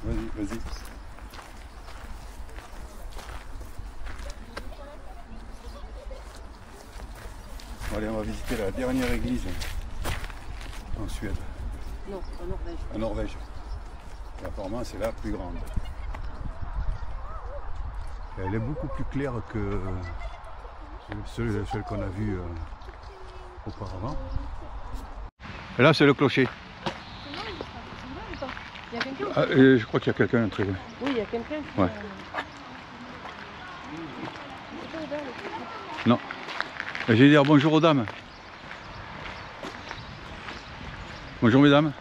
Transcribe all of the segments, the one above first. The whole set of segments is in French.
Vas-y, vas-y. Allez, on va visiter la dernière église en Suède. Non, en Norvège. En Norvège. Et apparemment, c'est la plus grande. Et elle est beaucoup plus claire que celle qu'on a vue auparavant. Et là, c'est le clocher. Il y a quelqu'un? Ah, je crois qu'il y a quelqu'un très loin. Oui, il y a quelqu'un qui... Ouais. Non. Et j'ai dit bonjour aux dames. Bonjour mesdames.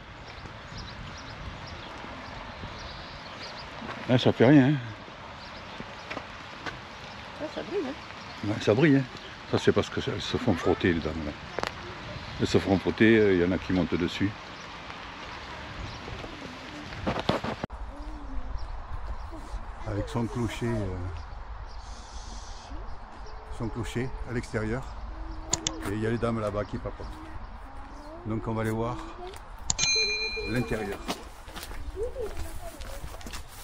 Là, ça fait rien. Hein. Ah, ça brille, hein? Ouais, ça brille. Hein. Ça, c'est parce qu'elles se font frotter, les dames. Là. Elles se font frotter, il y en a qui montent dessus. Avec son clocher à l'extérieur. Et il y a les dames là-bas qui papotent. Donc on va aller voir l'intérieur.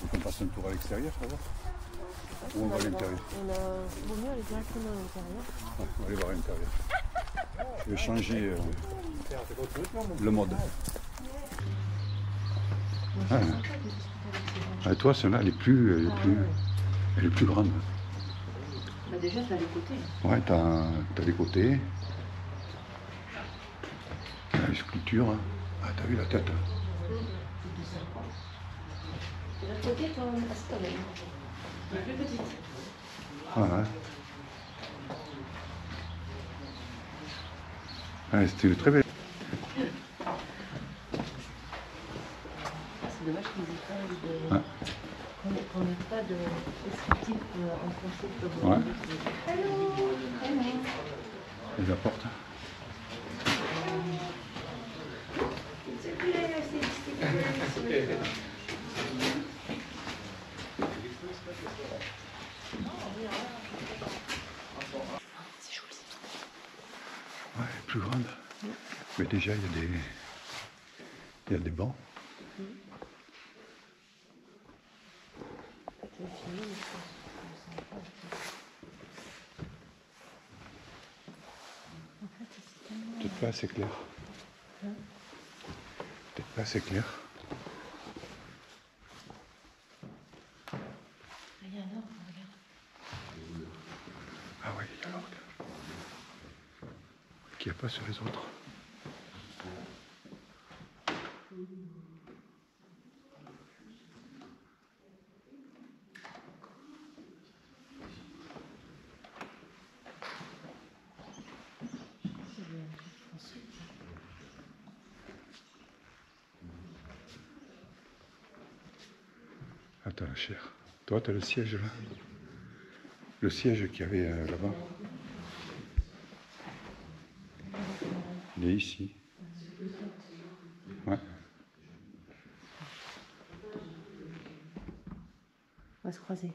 Donc on passe un tour à l'extérieur, ça va? Ou on va à l'intérieur? Vaut mieux aller directement à l'intérieur. Ouais, on va aller voir l'intérieur. Je vais changer le mode. Ah, ah, toi, celle-là, elle est plus grande. Bah déjà, t'as les côtés. Ouais, t'as les côtés. T'as les sculptures. Ah, t'as vu la tête? De l'autre côté, toi, c'est quand même. Elle est plus petite. Ah, ouais. Ouais, c'était très belle. C'est dommage qu'ils aient pas de... Ouais. Qu'on n'ait pas de descriptif en français comme... Ouais. Et la porte. C'est joli. Ouais, elle est plus grande. Mais déjà, il y a des bancs. Peut-être pas assez clair. Peut-être pas assez clair. Il y a un orgue, regarde. Ah oui, il y a l'orgue. Qu'il n'y a pas sur les autres. Attends, la chair. Toi, tu as le siège là. Le siège qu'il y avait là-bas. Il est ici. Ouais. On va se croiser.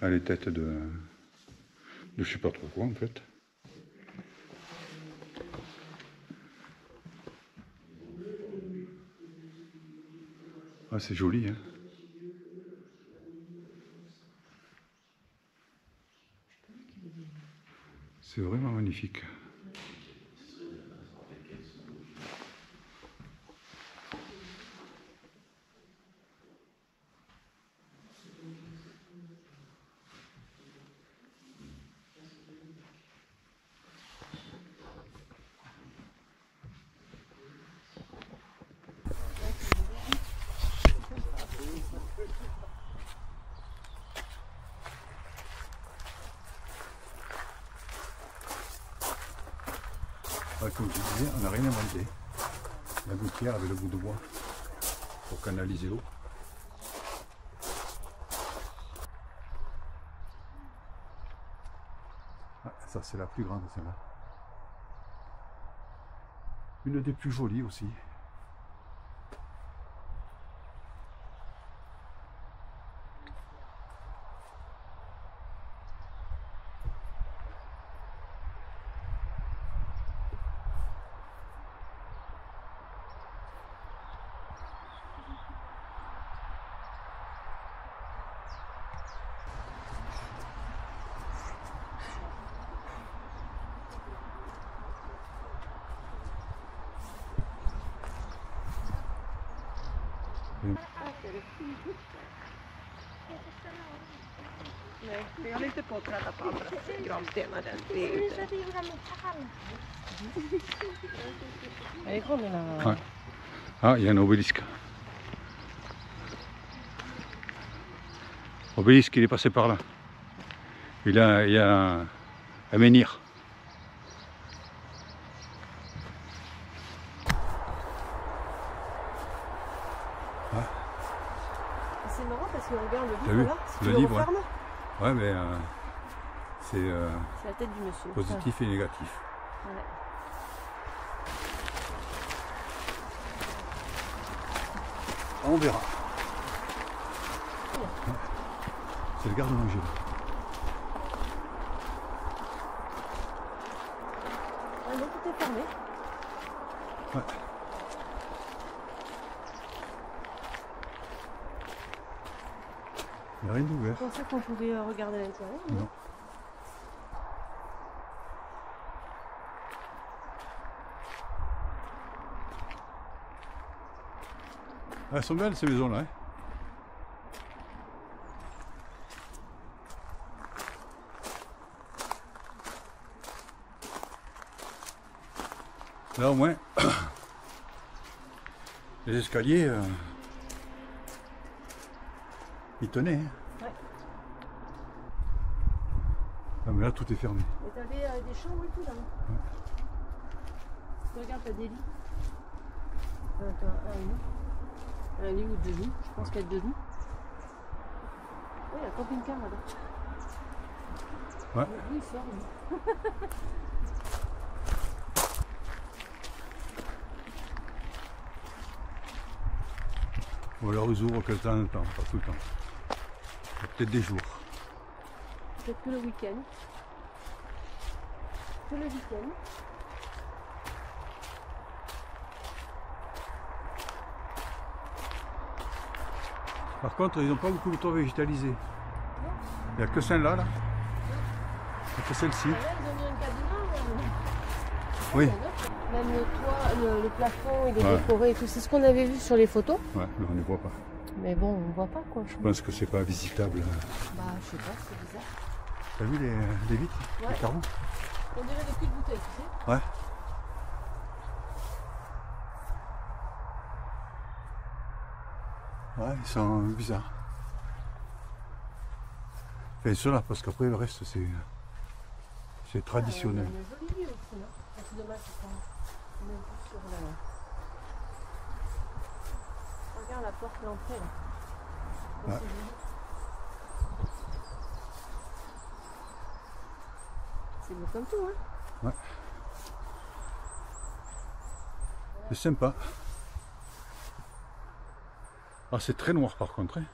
Ah, les têtes de je sais pas trop quoi en fait. Ah, c'est joli, hein. C'est vraiment magnifique. Comme je disais, on n'a rien inventé. La gouttière avec le bout de bois pour canaliser l'eau. Ah, ça c'est la plus grande celle-là. Une des plus jolies aussi. Nej, vi har lite på att träda på andra gravstenar där. Det är ute. Elle est grande là. Ouais. Ah, il y a un obélisque. Obélisque, il est passé par là. Il y a un menhir. C'est marrant parce qu'on regarde le T'as livre vu là, si le tu livre, le refermes, Ouais, mais c'est c'est la tête du monsieur. positif et négatif. Ouais. On verra. C'est le garde-manger. Ah non, tout est fermé. Ouais. Il n'y a rien d'ouvert. Je pensais qu'on pouvait regarder à l'intérieur. Non. Ah, elles sont belles ces maisons là. Hein. Là au moins, les escaliers, ils tenaient. Hein. Ouais. Ah, mais là tout est fermé. Mais t'avais des chambres et tout là. Ouais. Regarde, t'as des lits. Attends, un lit ou deux lits. Je pense qu'il y a deux lits. Oui, il y a un camping-car là-bas. Ouais. Oui, il sort, lui. Ou alors ils ouvrent que de temps en temps, pas tout le temps. Il y a peut-être des jours. Peut-être que le week-end. Que le week-end. Par contre, ils n'ont pas beaucoup de toits végétalisés. Il n'y a que celle-là, là. Il n'y a que celle-ci. Là, ils ont mis un cadenas. Oui. Même le toit, le plafond, il est Ouais. décoré et tout. C'est ce qu'on avait vu sur les photos. Ouais, mais on ne les voit pas. Mais bon, on voit pas quoi. Je pense que c'est pas visitable. Bah, je sais pas, c'est bizarre. T'as vu les vitres, Ouais. les carreaux? On dirait des culs de bouteille, tu sais. Ouais. Ouais, ils sont bizarres. Enfin, ceux-là, parce qu'après le reste, c'est traditionnel. Il y a une jolie vue aussi, là. Ah, c'est dommage, c'est pas. On est un peu sur la. Regarde la porte d'entrée là. Ouais. C'est joli. C'est beau comme tout, hein. Ouais. C'est sympa. Ah, c'est très noir par contre. Hein.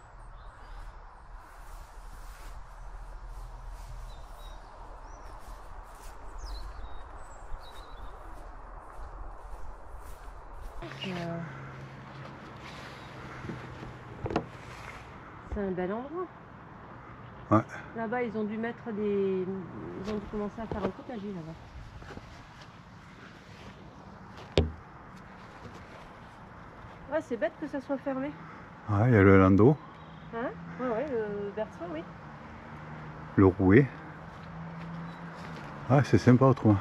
C'est un bel endroit. Ouais. Là-bas, ils ont dû mettre des. Ils ont dû commencer à faire un potager là-bas. Ouais, c'est bête que ça soit fermé. Ouais, il y a le landau, Hein? Ouais, le berceau, oui. le rouet. Ah, c'est sympa autrement.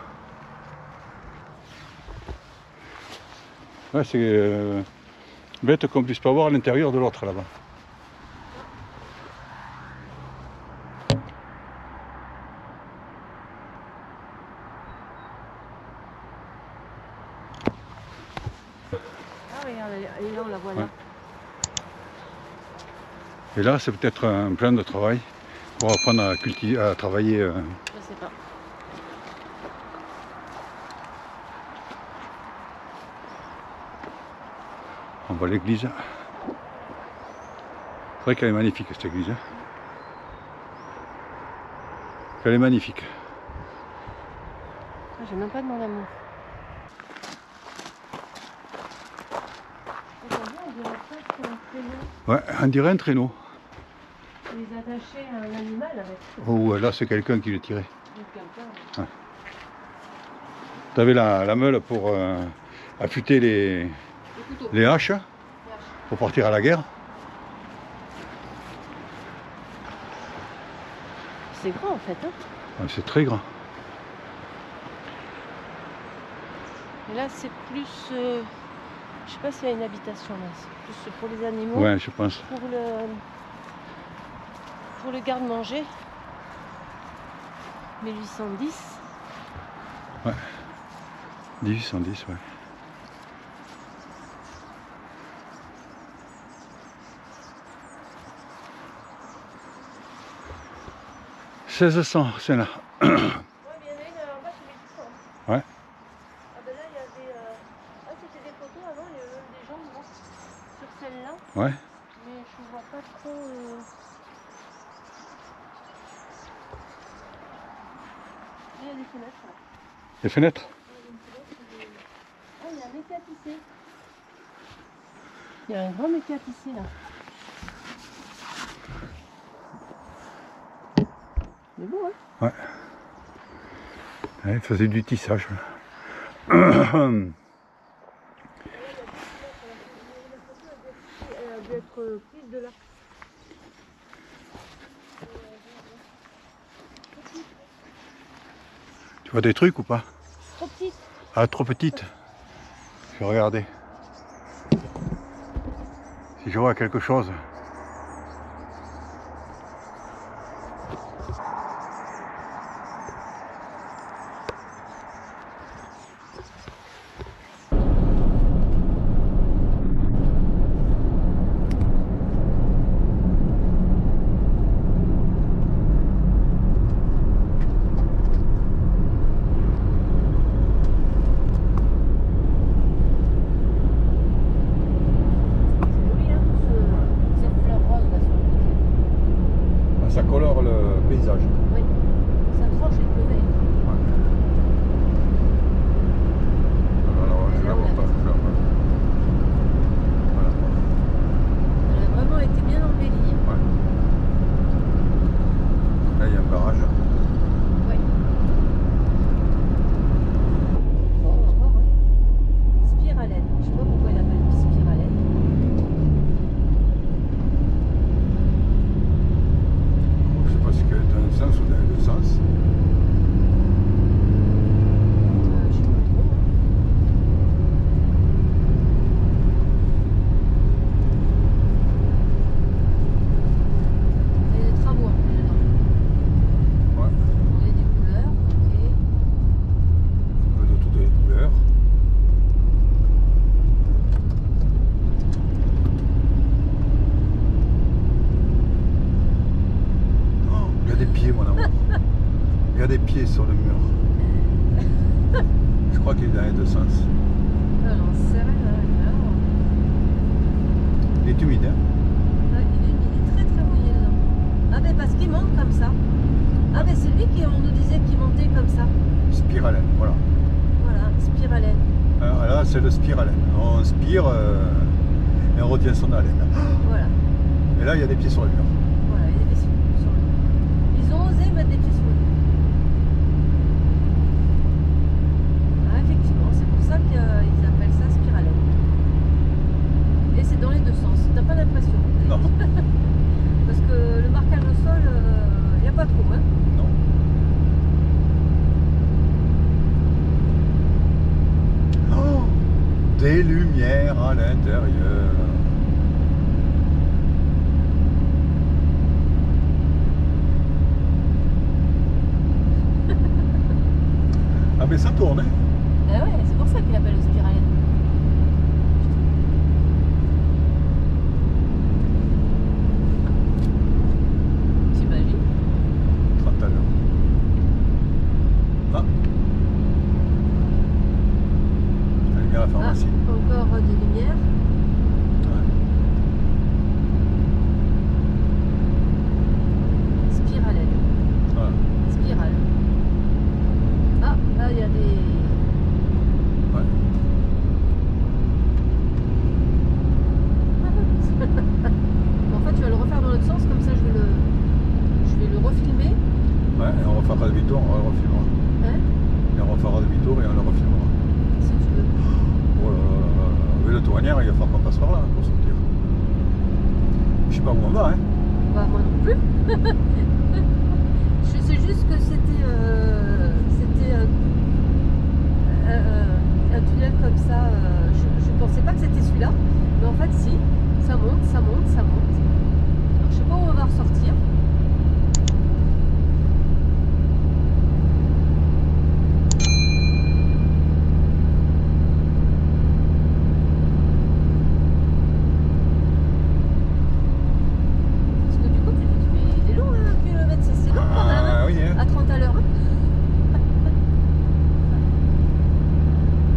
Ouais, c'est bête qu'on puisse pas voir l'intérieur de l'autre là-bas. Ah, regarde, elle est là, on la voit là. Ouais. Et là, c'est peut-être un plan de travail pour apprendre à cultiver, à travailler. Je sais pas. On voit l'église. C'est vrai qu'elle est magnifique cette église. Hein. Elle est magnifique. Ah, j'ai même pas demandé à mon. Ouais, on dirait un traîneau. Les attacher à un animal avec. Oh, là, c'est quelqu'un qui le tirait. Quelqu'un. Ouais. Tu avais la meule pour affûter les haches pour partir à la guerre. C'est grand en fait. Hein. Ouais, c'est très grand. Et là, c'est plus. Je sais pas s'il y a une habitation là. C'est plus pour les animaux. Ouais, je pense. Pour le garde-manger. 1810. Ouais. 1810, ouais. « 1600, c'est là. » Ouais, mais il y en a une en bas chez les Dupont. Ouais. Ah ben là, il y avait... Ah, c'était des photos avant, il y avait même des gens moi, sur celle-là. Ouais. Mais je vois pas trop... Là, il y a des fenêtres. Là. Les fenêtres? Ah, il y a un méca tissé. Il y a un grand méca tissé là. C'est beau, hein? Ouais. Ouais, il faisait du tissage. Elle a dû être prise de là. Tu vois des trucs ou pas? Trop petite. Ah, trop petite. Je vais regarder. Si je vois quelque chose. Ça colore le paysage. Oui, ça tranche les bleus. Alors, je la vois pas. Voilà. Elle a vraiment été bien embellie. Ouais. Là, il y a un barrage. Oui. Bon, on va voir. Hein. Spiralène. Je sais pas pourquoi elle appelle spiralène. Je sais pas si c'est dans un sens ou dans l'autre sens. Je sais pas trop. Hein. Il y a des travaux un peu dedans. Ouais. Il y a des couleurs. Ok. Un peu de toutes les couleurs. Oh, il y a des pieds, mon amour. Il y a des pieds sur le mur. Je crois qu'il est dans les deux sens. Alors, c'est vrai, là. Il est humide, hein? Ouais, il est très très mouillé dedans. Ah ben parce qu'il monte comme ça. Ah ben c'est lui qui on nous disait qu'il montait comme ça. Spiralène, voilà. Voilà, spiralène. Alors là, c'est le spiralène. On spire et on retient son haleine. Voilà, Et là, il y a des pieds sur le mur. voilà, il y a des pieds sur le mur. Ils ont osé mettre des pieds sur le mur. Ah effectivement, c'est pour ça qu'ils appellent ça spiralène. Et c'est dans les deux sens. T'as pas l'impression. Non. Parce que le marquage au sol, il n'y a pas trop, hein. Non. Oh, des lumières à l'intérieur. Ah mais ça tourne, hein? Ah ouais, c'est pour ça qu'il appelle le spiralène. T'imagines? 30 à l'heure. Ah. La lumière à la pharmacie. Ah, encore des lumières. Ouais. Spiralène. Voilà. Spirale. Ah, là il y a des... Ouais. En fait, tu vas le refaire dans l'autre sens, comme ça je vais le refilmer. Ouais, et on refera demi-tour, on le refilmera. Hein, Et on refera demi-tour et on le refilmera. si tu veux. Oh là là là là. Avec le tournière, il va falloir qu'on passe par là pour sortir. Je sais pas où on va, hein. Bah, moi non plus. Je sais juste que c'était un tunnel comme ça. Je pensais pas que c'était celui-là, mais en fait si, ça monte, ça monte, ça monte. Alors, je sais pas où on va ressortir. Parce que du coup tu te dis mais il est long hein, 1 km, c'est long quand même. Ah oui, hein. À 30 à l'heure.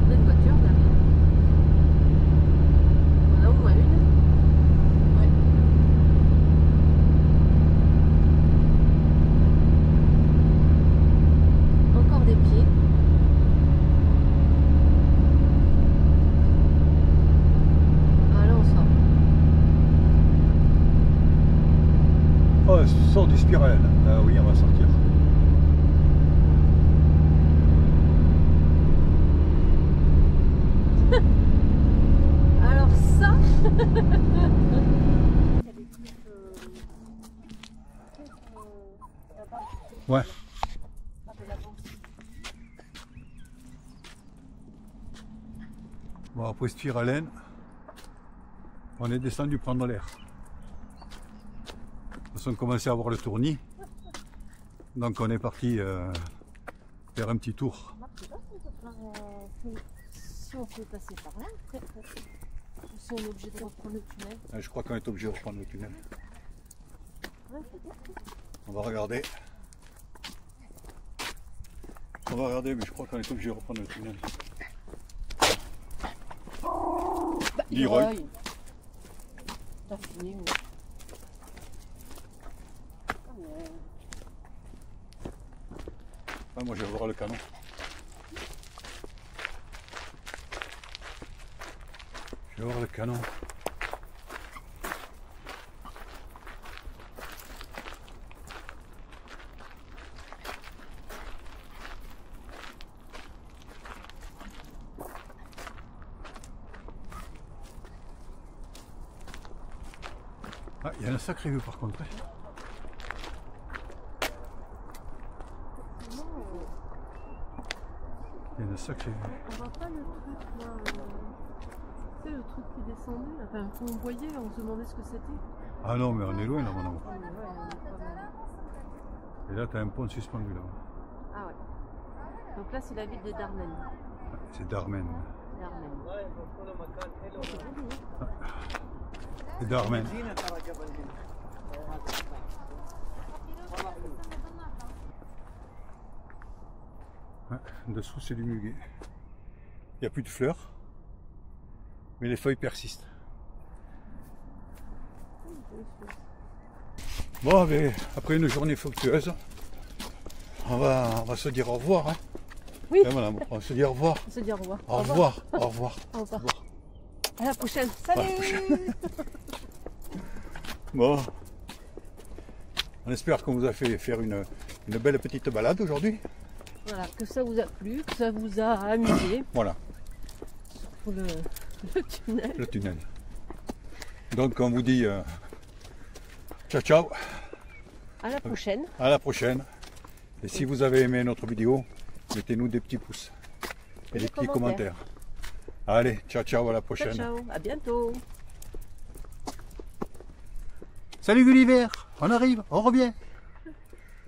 On a une voiture derrière. On a au moins une. Ouais. Encore des pieds. Ah là on sort. Oh, ça sort du spirale. Ah oui, on va sortir. Alors ça. Ouais. Bon, après Spiralen, on est descendu prendre l'air. Parce qu'on commençait à avoir le tournis. Donc on est parti faire un petit tour. Si on peut passer par là, si on est obligé de reprendre le tunnel. Je crois qu'on est obligé de reprendre le tunnel. Ouais, peut-être. On va regarder. On va regarder, mais je crois qu'on est obligé de reprendre le tunnel. Leroy. T'as fini, mais... Ah, moi je vais voir le canon. Je vais voir le canon. Ah, il y a un sacré vue par contre. Il y a un sacré vue. On voit pas le truc là. C'est le truc qui descendait. Enfin, quand on voyait, on se demandait ce que c'était. Ah non, mais on est loin là, mon amour. Ouais, on est pas mal. Et là, tu as un pont suspendu là. Ah ouais. Donc là, c'est la ville de Darmen. C'est Darmen. Darmen. C'est Darmen. Ouais, dessous, c'est du muguet. Il n'y a plus de fleurs, mais les feuilles persistent. Bon, mais après une journée fructueuse, on va se dire au revoir. Hein. Oui. Et voilà, on va se dire au revoir. On se dit au revoir. Au revoir. Au revoir. Au revoir. À la prochaine. Salut. À la prochaine. Bon, on espère qu'on vous a fait faire une belle petite balade aujourd'hui. Voilà, que ça vous a plu, que ça vous a amusé. Voilà. Pour le tunnel. Le tunnel. Donc on vous dit ciao ciao. À la prochaine. À la prochaine. Et si vous avez aimé notre vidéo, mettez-nous des petits pouces et des petits commentaires. Allez, ciao ciao, à la prochaine. Ciao, ciao, à bientôt. Salut Gulliver, on arrive, on revient.